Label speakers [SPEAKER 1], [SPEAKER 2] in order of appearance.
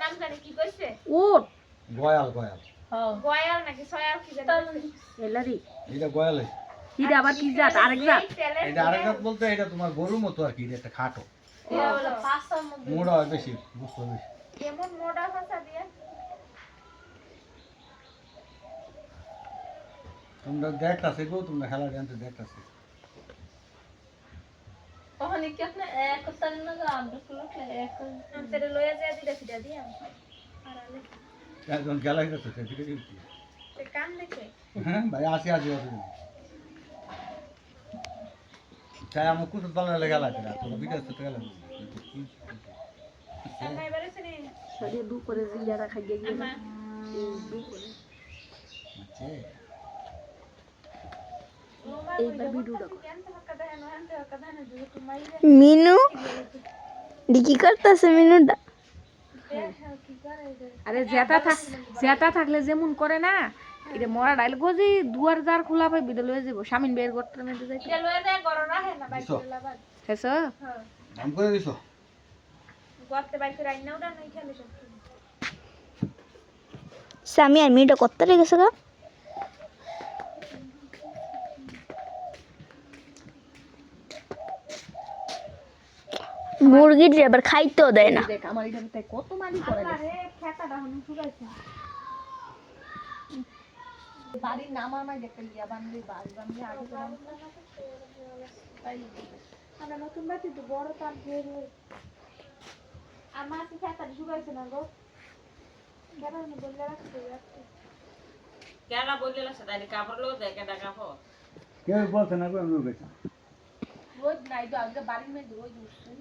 [SPEAKER 1] নাম জানি কি কইছে
[SPEAKER 2] উট
[SPEAKER 3] গয়াল
[SPEAKER 2] হ্যাঁ
[SPEAKER 1] গয়াল নাকি সয়াল কি জানি
[SPEAKER 2] এলারি
[SPEAKER 3] এটা গয়ালে
[SPEAKER 2] হিডা আবার কি জাত আরেক জাত
[SPEAKER 3] এটা আরেক জাত বলতে এটা তোমার গরুর মতো আর কি এটা একটা খাটো
[SPEAKER 1] এটা হলো
[SPEAKER 2] পাঁচটার মধ্যে
[SPEAKER 3] মোড়া হয় বেশি বুঝতে বেশি
[SPEAKER 1] কেমন মোটা ভাষা দিয়ে
[SPEAKER 3] তোমরা দেখতাছে গো তোমরা খেলা জানতে দেখতাছে
[SPEAKER 2] ওখানে কি আপনি এক তার না আমরা কুলকে এক
[SPEAKER 1] আমাদের লয়ে যায় দিদা ফিদা দিয়াম আরালে
[SPEAKER 3] একজন খেলা খেলতেছে সেদিকে দিচ্ছি
[SPEAKER 1] তে কান দেখে
[SPEAKER 3] হ্যাঁ ভাই আসি আসি তাই আমার কুতো তলে গেলা কেনা তোমরা বিকাশ করতে গেলাম
[SPEAKER 1] আমরা এবারে শুনি
[SPEAKER 2] সরিয়ে দু করে জিয়ারা খাইয়ে গিয়ে
[SPEAKER 1] আমা
[SPEAKER 2] দু করে
[SPEAKER 3] আচ্ছা
[SPEAKER 2] এইবার ভিডিওটা কর
[SPEAKER 4] মিনু কি করতেছে মিনুটা
[SPEAKER 2] আরে জেতা থাকলে যেমন করে না এটা মরা ডাইল গজি দুয়ার জার খোলা পাই বিদে লয়ে যাব শামিন বের করতে মধ্যে যাই
[SPEAKER 1] এটা লয়ে যায় গরম রাখে না বাইক
[SPEAKER 3] দিছো?
[SPEAKER 1] লাবাদ
[SPEAKER 2] হেস
[SPEAKER 1] হ্যাঁ
[SPEAKER 3] নাম করে দিছো
[SPEAKER 1] গর্তে বাইক রাইনা ওটা নাই খেলে সব
[SPEAKER 4] সামি আর মিনুটা কত লেগেছে গা মুরগির এবার খাইতেও দেয় না
[SPEAKER 2] দেখ আমার এটা তাই কত মালি করে
[SPEAKER 1] আরে খেতাটা হন শুকাইছে
[SPEAKER 2] বাড়ির নাম আমার দেখতে লিয়া বান্ধি বান্ধি আগে গেলাম তাই
[SPEAKER 1] আমরা নতুন বাতি তো বড় তার বের হই আমার কি খেতাটা শুকাইছে না গো দাঁড়া না বললে রাখতে
[SPEAKER 5] কেডা বললে লাগছে তাই কাপড় লোক দেয় কেডা কাপড়
[SPEAKER 3] কেউ বলছে না গো আমি গেছি
[SPEAKER 2] রোজ নাই তো আগে বাড়ির মেয়ে রোজ উঠছে